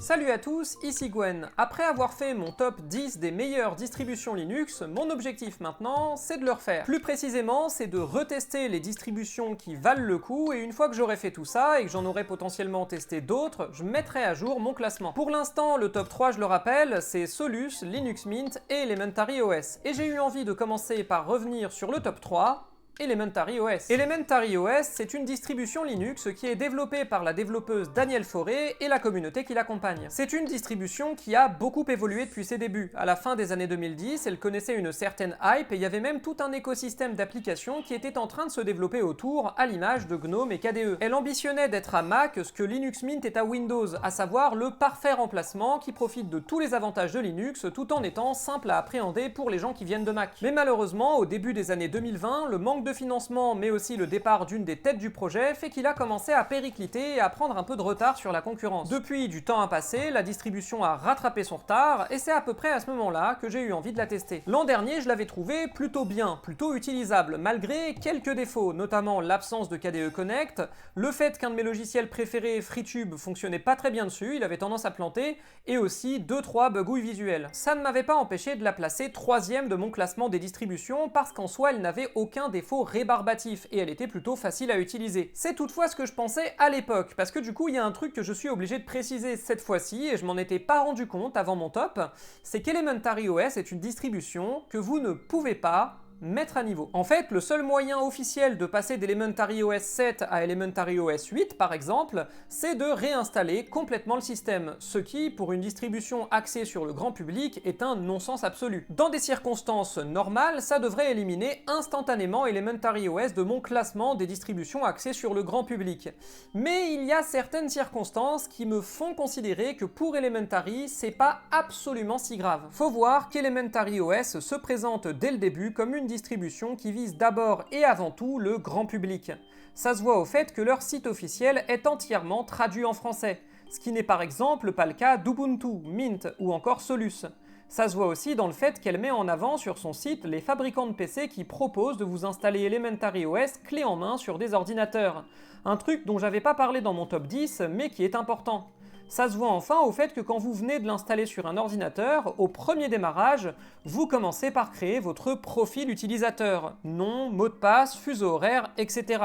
Salut à tous, ici Gwen. Après avoir fait mon top 10 des meilleures distributions Linux, mon objectif maintenant, c'est de le refaire. Plus précisément, c'est de retester les distributions qui valent le coup, et une fois que j'aurai fait tout ça, et que j'en aurai potentiellement testé d'autres, je mettrai à jour mon classement. Pour l'instant, le top 3, je le rappelle, c'est Solus, Linux Mint et Elementary OS. Et j'ai eu envie de commencer par revenir sur le top 3, Elementary OS. Elementary OS, c'est une distribution Linux qui est développée par la développeuse Danielle Fauré et la communauté qui l'accompagne. C'est une distribution qui a beaucoup évolué depuis ses débuts. À la fin des années 2010, elle connaissait une certaine hype et il y avait même tout un écosystème d'applications qui était en train de se développer autour, à l'image de GNOME et KDE. Elle ambitionnait d'être à Mac ce que Linux Mint est à Windows, à savoir le parfait remplacement qui profite de tous les avantages de Linux tout en étant simple à appréhender pour les gens qui viennent de Mac. Mais malheureusement, au début des années 2020, le manque de financement, mais aussi le départ d'une des têtes du projet, fait qu'il a commencé à péricliter et à prendre un peu de retard sur la concurrence. Depuis, du temps a passé, la distribution a rattrapé son retard, et c'est à peu près à ce moment-là que j'ai eu envie de la tester. L'an dernier, je l'avais trouvé plutôt bien, plutôt utilisable, malgré quelques défauts, notamment l'absence de KDE Connect, le fait qu'un de mes logiciels préférés, FreeTube, fonctionnait pas très bien dessus, il avait tendance à planter, et aussi 2-3 bugouilles visuelles. Ça ne m'avait pas empêché de la placer 3ème de mon classement des distributions, parce qu'en soi, elle n'avait aucun défaut rébarbatif et elle était plutôt facile à utiliser. C'est toutefois ce que je pensais à l'époque, parce que du coup il y a un truc que je suis obligé de préciser cette fois-ci et je m'en étais pas rendu compte avant mon top, c'est qu'Elementary OS est une distribution que vous ne pouvez pas mettre à niveau. En fait, le seul moyen officiel de passer d'Elementary OS 7 à Elementary OS 8, par exemple, c'est de réinstaller complètement le système, ce qui, pour une distribution axée sur le grand public, est un non-sens absolu. Dans des circonstances normales, ça devrait éliminer instantanément Elementary OS de mon classement des distributions axées sur le grand public. Mais il y a certaines circonstances qui me font considérer que pour Elementary, c'est pas absolument si grave. Faut voir qu'Elementary OS se présente dès le début comme une distribution qui vise d'abord et avant tout le grand public. Ça se voit au fait que leur site officiel est entièrement traduit en français, ce qui n'est par exemple pas le cas d'Ubuntu, Mint ou encore Solus. Ça se voit aussi dans le fait qu'elle met en avant sur son site les fabricants de PC qui proposent de vous installer Elementary OS clé en main sur des ordinateurs. Un truc dont j'avais pas parlé dans mon top 10, mais qui est important. Ça se voit enfin au fait que quand vous venez de l'installer sur un ordinateur, au premier démarrage, vous commencez par créer votre profil utilisateur, nom, mot de passe, fuseau horaire, etc.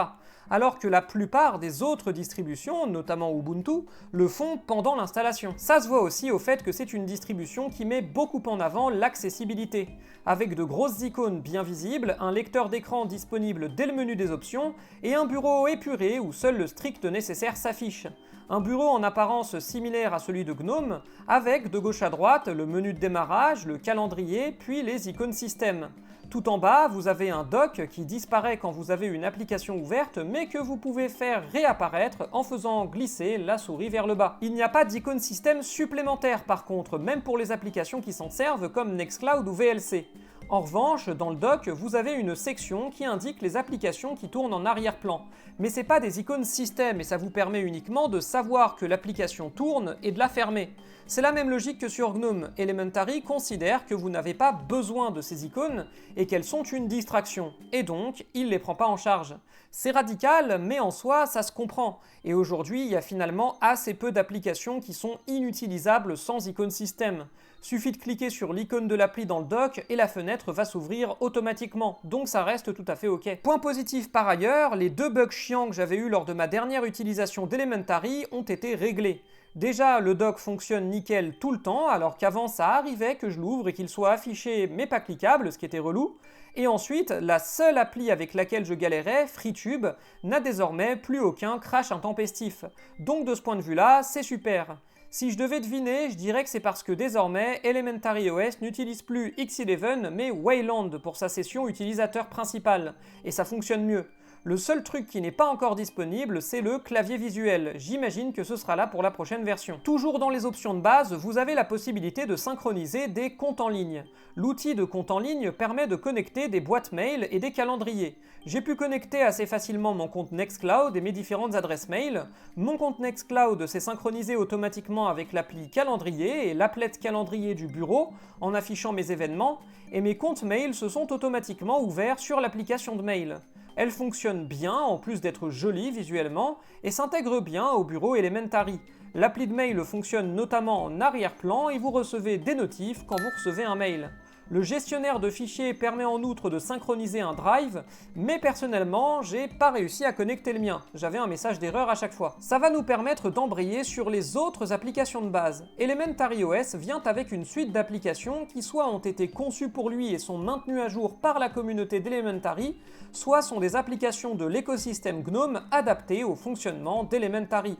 Alors que la plupart des autres distributions, notamment Ubuntu, le font pendant l'installation. Ça se voit aussi au fait que c'est une distribution qui met beaucoup en avant l'accessibilité, avec de grosses icônes bien visibles, un lecteur d'écran disponible dès le menu des options, et un bureau épuré où seul le strict nécessaire s'affiche. Un bureau en apparence similaire à celui de GNOME, avec de gauche à droite le menu de démarrage, le calendrier, puis les icônes système. Tout en bas, vous avez un dock qui disparaît quand vous avez une application ouverte, mais que vous pouvez faire réapparaître en faisant glisser la souris vers le bas. Il n'y a pas d'icône système supplémentaire par contre, même pour les applications qui s'en servent comme Nextcloud ou VLC. En revanche, dans le dock, vous avez une section qui indique les applications qui tournent en arrière-plan. Mais c'est pas des icônes système et ça vous permet uniquement de savoir que l'application tourne et de la fermer. C'est la même logique que sur GNOME. Elementary considère que vous n'avez pas besoin de ces icônes et qu'elles sont une distraction. Et donc, il les prend pas en charge. C'est radical, mais en soi, ça se comprend. Et aujourd'hui, il y a finalement assez peu d'applications qui sont inutilisables sans icône système. Suffit de cliquer sur l'icône de l'appli dans le dock et la fenêtre va s'ouvrir automatiquement, donc ça reste tout à fait ok. Point positif par ailleurs, les 2 bugs chiants que j'avais eu lors de ma dernière utilisation d'Elementary ont été réglés. Déjà, le dock fonctionne nickel tout le temps, alors qu'avant ça arrivait que je l'ouvre et qu'il soit affiché mais pas cliquable, ce qui était relou. Et ensuite, la seule appli avec laquelle je galérais, FreeTube, n'a désormais plus aucun crash intempestif. Donc de ce point de vue-là, c'est super. Si je devais deviner, je dirais que c'est parce que désormais, Elementary OS n'utilise plus X11 mais Wayland pour sa session utilisateur principale, et ça fonctionne mieux. Le seul truc qui n'est pas encore disponible, c'est le clavier visuel. J'imagine que ce sera là pour la prochaine version. Toujours dans les options de base, vous avez la possibilité de synchroniser des comptes en ligne. L'outil de compte en ligne permet de connecter des boîtes mail et des calendriers. J'ai pu connecter assez facilement mon compte Nextcloud et mes différentes adresses mail. Mon compte Nextcloud s'est synchronisé automatiquement avec l'appli calendrier et l'applet calendrier du bureau en affichant mes événements, et mes comptes mail se sont automatiquement ouverts sur l'application de mail. Elle fonctionne bien, en plus d'être jolie visuellement, et s'intègre bien au bureau Elementary. L'appli de mail fonctionne notamment en arrière-plan et vous recevez des notifs quand vous recevez un mail. Le gestionnaire de fichiers permet en outre de synchroniser un drive, mais personnellement, j'ai pas réussi à connecter le mien. J'avais un message d'erreur à chaque fois. Ça va nous permettre d'embrayer sur les autres applications de base. Elementary OS vient avec une suite d'applications qui soit ont été conçues pour lui et sont maintenues à jour par la communauté d'Elementary, soit sont des applications de l'écosystème GNOME adaptées au fonctionnement d'Elementary.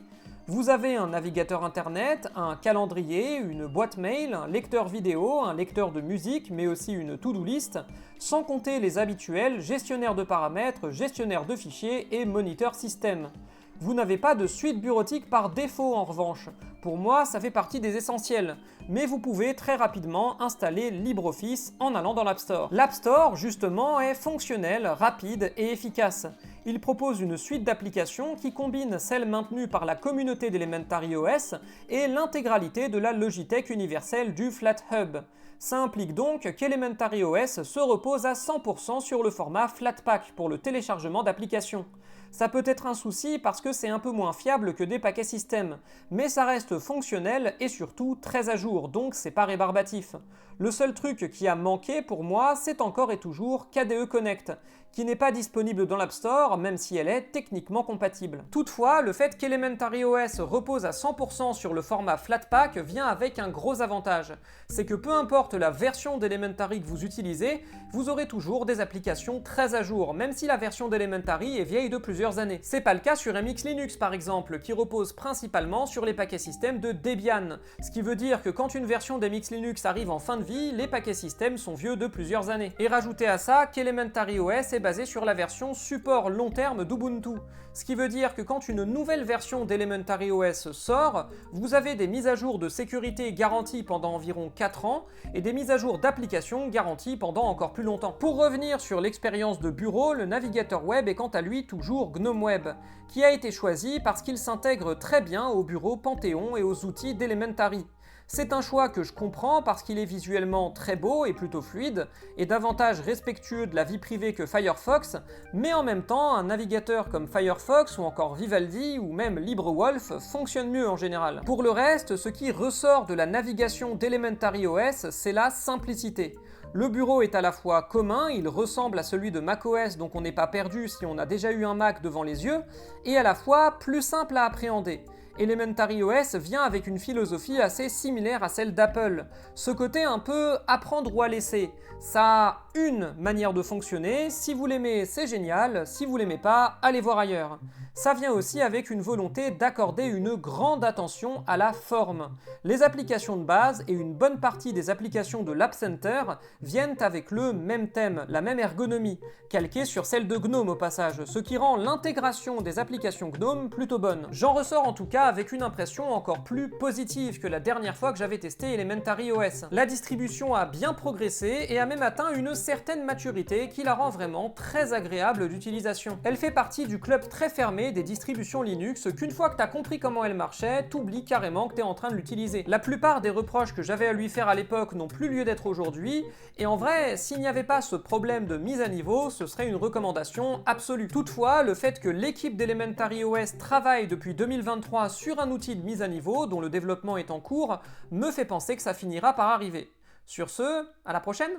Vous avez un navigateur internet, un calendrier, une boîte mail, un lecteur vidéo, un lecteur de musique, mais aussi une to-do list, sans compter les habituels gestionnaire de paramètres, gestionnaire de fichiers et moniteur système. Vous n'avez pas de suite bureautique par défaut en revanche. Pour moi, ça fait partie des essentiels. Mais vous pouvez très rapidement installer LibreOffice en allant dans l'App Store. L'App Store, justement, est fonctionnel, rapide et efficace. Il propose une suite d'applications qui combine celles maintenues par la communauté d'Elementary OS et l'intégralité de la Logitech universelle du FlatHub. Ça implique donc qu'Elementary OS se repose à 100% sur le format Flatpak pour le téléchargement d'applications. Ça peut être un souci parce que c'est un peu moins fiable que des paquets système, mais ça reste fonctionnel et surtout très à jour, donc c'est pas rébarbatif. Le seul truc qui a manqué pour moi, c'est encore et toujours KDE Connect, qui n'est pas disponible dans l'App Store, même si elle est techniquement compatible. Toutefois, le fait qu'Elementary OS repose à 100% sur le format Flatpak vient avec un gros avantage. C'est que peu importe la version d'Elementary que vous utilisez, vous aurez toujours des applications très à jour, même si la version d'Elementary est vieille de plusieurs années. C'est pas le cas sur MX Linux par exemple, qui repose principalement sur les paquets système de Debian, ce qui veut dire que quand une version d'MX Linux arrive en fin de vie, les paquets système sont vieux de plusieurs années. Et rajoutez à ça qu'Elementary OS est basé sur la version support long terme d'Ubuntu, ce qui veut dire que quand une nouvelle version d'Elementary OS sort, vous avez des mises à jour de sécurité garanties pendant environ 4 ans et des mises à jour d'applications garanties pendant encore plus longtemps. Pour revenir sur l'expérience de bureau, le navigateur web est quant à lui toujours GNOME Web, qui a été choisi parce qu'il s'intègre très bien au bureau Panthéon et aux outils d'Elementary. C'est un choix que je comprends parce qu'il est visuellement très beau et plutôt fluide, et davantage respectueux de la vie privée que Firefox, mais en même temps, un navigateur comme Firefox ou encore Vivaldi ou même LibreWolf fonctionne mieux en général. Pour le reste, ce qui ressort de la navigation d'Elementary OS, c'est la simplicité. Le bureau est à la fois commun, il ressemble à celui de macOS donc on n'est pas perdu si on a déjà eu un Mac devant les yeux, et à la fois plus simple à appréhender. Elementary OS vient avec une philosophie assez similaire à celle d'Apple. Ce côté un peu apprendre ou à laisser. Ça a une manière de fonctionner, si vous l'aimez c'est génial, si vous l'aimez pas, allez voir ailleurs. Ça vient aussi avec une volonté d'accorder une grande attention à la forme. Les applications de base et une bonne partie des applications de l'App Center viennent avec le même thème, la même ergonomie, calquée sur celle de GNOME au passage, ce qui rend l'intégration des applications GNOME plutôt bonne. J'en ressors en tout cas avec une impression encore plus positive que la dernière fois que j'avais testé Elementary OS. La distribution a bien progressé et a même atteint une certaine maturité qui la rend vraiment très agréable d'utilisation. Elle fait partie du club très fermé des distributions Linux qu'une fois que t'as compris comment elle marchait, t'oublies carrément que t'es en train de l'utiliser. La plupart des reproches que j'avais à lui faire à l'époque n'ont plus lieu d'être aujourd'hui, et en vrai, s'il n'y avait pas ce problème de mise à niveau, ce serait une recommandation absolue. Toutefois, le fait que l'équipe d'Elementary OS travaille depuis 2023 sur un outil de mise à niveau dont le développement est en cours, me fait penser que ça finira par arriver. Sur ce, à la prochaine!